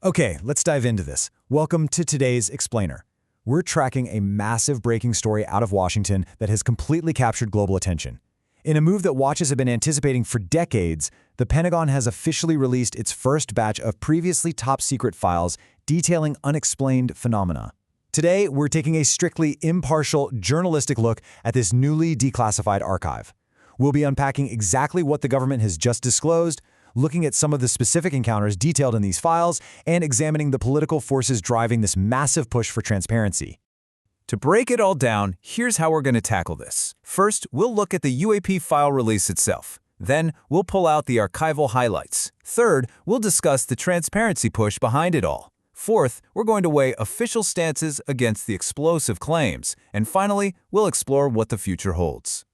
Okay, let's dive into this. Welcome to today's Explainer. We're tracking a massive breaking story out of Washington that has completely captured global attention. In a move that watchers have been anticipating for decades, the Pentagon has officially released its first batch of previously top-secret files detailing unexplained phenomena. Today, we're taking a strictly impartial, journalistic look at this newly declassified archive. We'll be unpacking exactly what the government has just disclosed, looking at some of the specific encounters detailed in these files, and examining the political forces driving this massive push for transparency. To break it all down, here's how we're going to tackle this. First, we'll look at the UAP file release itself. Then, we'll pull out the archival highlights. Third, we'll discuss the transparency push behind it all. Fourth, we're going to weigh official stances against the explosive claims. And finally, we'll explore what the future holds.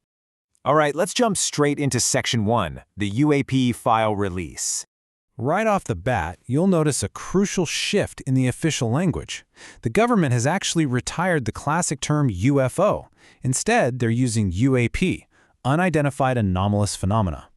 All right, let's jump straight into Section 1, the UAP file release. Right off the bat, you'll notice a crucial shift in the official language. The government has actually retired the classic term UFO. Instead, they're using UAP, Unidentified Anomalous Phenomena.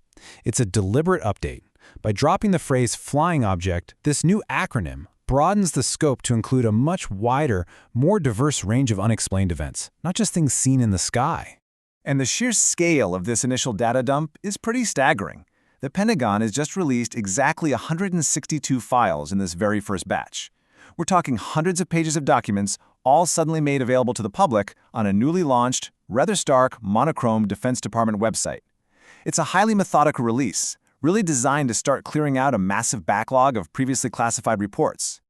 It's a deliberate update. By dropping the phrase flying object, this new acronym broadens the scope to include a much wider, more diverse range of unexplained events, not just things seen in the sky. And the sheer scale of this initial data dump is pretty staggering. The Pentagon has just released exactly 162 files in this very first batch. We're talking hundreds of pages of documents, all suddenly made available to the public on a newly launched, rather stark, monochrome Defense Department website. It's a highly methodical release, really designed to start clearing out a massive backlog of previously classified reports.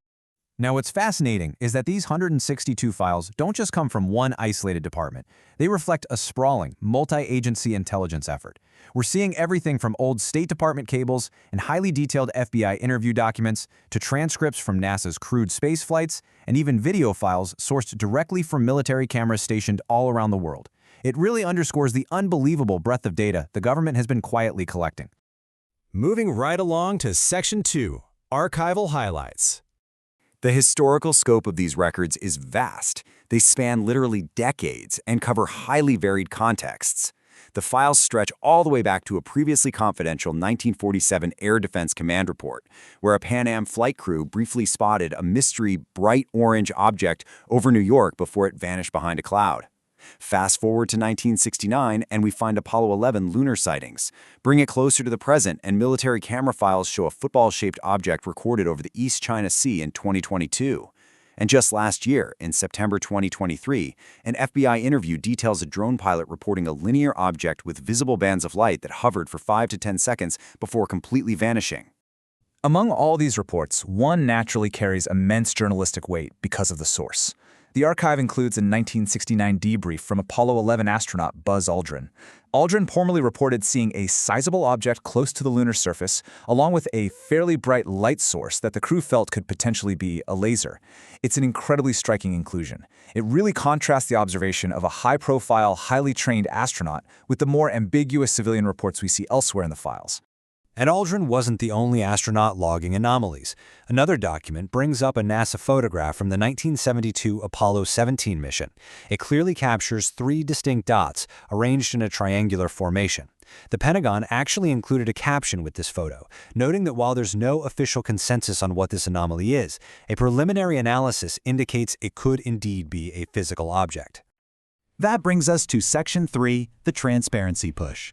Now, what's fascinating is that these 162 files don't just come from one isolated department. They reflect a sprawling, multi-agency intelligence effort. We're seeing everything from old State Department cables and highly detailed FBI interview documents to transcripts from NASA's crewed space flights and even video files sourced directly from military cameras stationed all around the world. It really underscores the unbelievable breadth of data the government has been quietly collecting. Moving right along to Section 2, Archival Highlights. The historical scope of these records is vast. They span literally decades and cover highly varied contexts. The files stretch all the way back to a previously confidential 1947 Air Defense Command report, where a Pan Am flight crew briefly spotted a mystery bright orange object over New York before it vanished behind a cloud. Fast forward to 1969 and we find Apollo 11 lunar sightings. Bring it closer to the present and military camera files show a football-shaped object recorded over the East China Sea in 2022. And just last year, in September 2023, an FBI interview details a drone pilot reporting a linear object with visible bands of light that hovered for 5 to 10 seconds before completely vanishing. Among all these reports, one naturally carries immense journalistic weight because of the source. The archive includes a 1969 debrief from Apollo 11 astronaut Buzz Aldrin. Aldrin formerly reported seeing a sizable object close to the lunar surface, along with a fairly bright light source that the crew felt could potentially be a laser. It's an incredibly striking inclusion. It really contrasts the observation of a high-profile, highly trained astronaut with the more ambiguous civilian reports we see elsewhere in the files. And Aldrin wasn't the only astronaut logging anomalies. Another document brings up a NASA photograph from the 1972 Apollo 17 mission. It clearly captures 3 distinct dots arranged in a triangular formation. The Pentagon actually included a caption with this photo, noting that while there's no official consensus on what this anomaly is, a preliminary analysis indicates it could indeed be a physical object. That brings us to Section 3, the transparency push.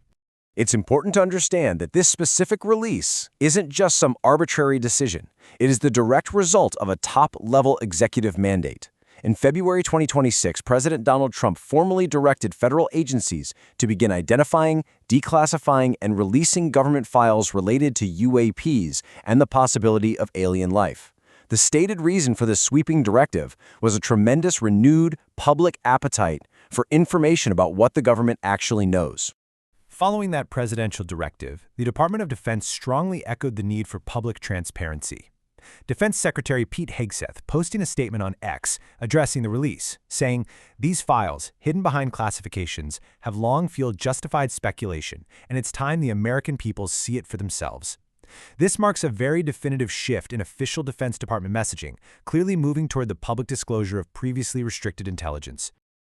It's important to understand that this specific release isn't just some arbitrary decision. It is the direct result of a top-level executive mandate. In February 2026, President Donald Trump formally directed federal agencies to begin identifying, declassifying, and releasing government files related to UAPs and the possibility of alien life. The stated reason for this sweeping directive was a tremendous renewed public appetite for information about what the government actually knows. Following that presidential directive, the Department of Defense strongly echoed the need for public transparency. Defense Secretary Pete Hegseth posting a statement on X addressing the release, saying, "These files, hidden behind classifications, have long fueled justified speculation, and it's time the American people see it for themselves." This marks a very definitive shift in official Defense Department messaging, clearly moving toward the public disclosure of previously restricted intelligence.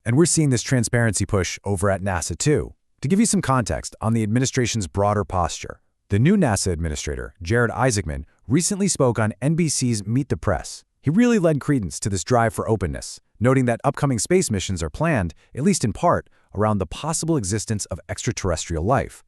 And we're seeing this transparency push over at NASA too. To give you some context on the administration's broader posture, The new NASA administrator, Jared Isaacman, recently spoke on NBC's Meet the Press. He really led credence to this drive for openness, noting that upcoming space missions are planned, at least in part, around the possible existence of extraterrestrial life.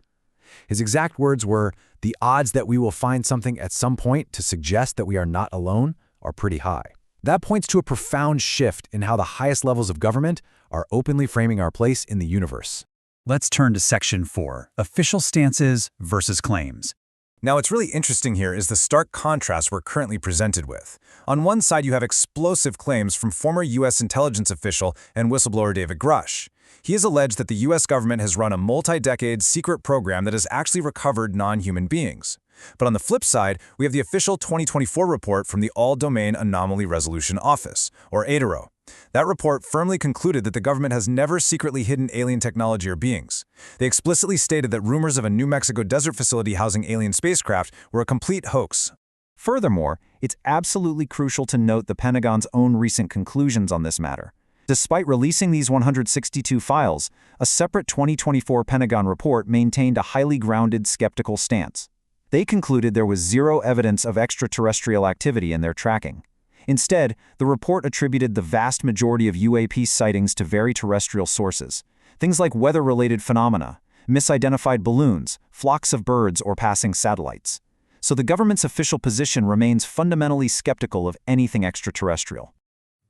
His exact words were, "The odds that we will find something at some point to suggest that we are not alone are pretty high." That points to a profound shift in how the highest levels of government are openly framing our place in the universe. Let's turn to Section 4, Official Stances versus Claims. Now, what's really interesting here is the stark contrast we're currently presented with. On one side, you have explosive claims from former U.S. intelligence official and whistleblower David Grush. He has alleged that the U.S. government has run a multi-decade secret program that has actually recovered non-human beings. But on the flip side, we have the official 2024 report from the All-Domain Anomaly Resolution Office, or ADARO. That report firmly concluded that the government has never secretly hidden alien technology or beings. They explicitly stated that rumors of a New Mexico desert facility housing alien spacecraft were a complete hoax. Furthermore, it's absolutely crucial to note the Pentagon's own recent conclusions on this matter. Despite releasing these 162 files, a separate 2024 Pentagon report maintained a highly grounded, skeptical stance. They concluded there was zero evidence of extraterrestrial activity in their tracking. Instead, the report attributed the vast majority of UAP sightings to very terrestrial sources, things like weather-related phenomena, misidentified balloons, flocks of birds, or passing satellites. So the government's official position remains fundamentally skeptical of anything extraterrestrial.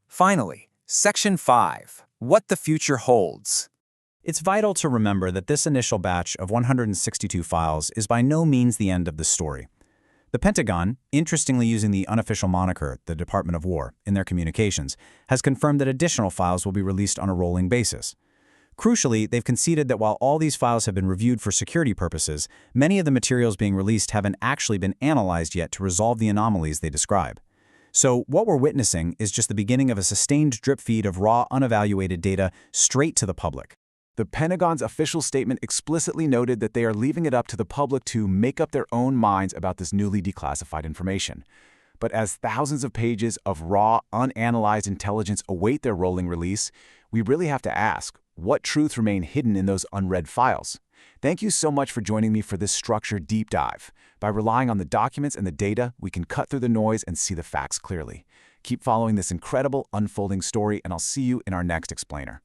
Finally, Section 5. What the future holds. It's vital to remember that this initial batch of 162 files is by no means the end of the story. The Pentagon, interestingly using the unofficial moniker, the Department of War, in their communications, has confirmed that additional files will be released on a rolling basis. Crucially, they've conceded that while all these files have been reviewed for security purposes, many of the materials being released haven't actually been analyzed yet to resolve the anomalies they describe. So what we're witnessing is just the beginning of a sustained drip feed of raw, unevaluated data straight to the public. The Pentagon's official statement explicitly noted that they are leaving it up to the public to make up their own minds about this newly declassified information. But as thousands of pages of raw, unanalyzed intelligence await their rolling release, we really have to ask, what truths remain hidden in those unread files? Thank you so much for joining me for this structured deep dive. By relying on the documents and the data, we can cut through the noise and see the facts clearly. Keep following this incredible unfolding story, and I'll see you in our next explainer.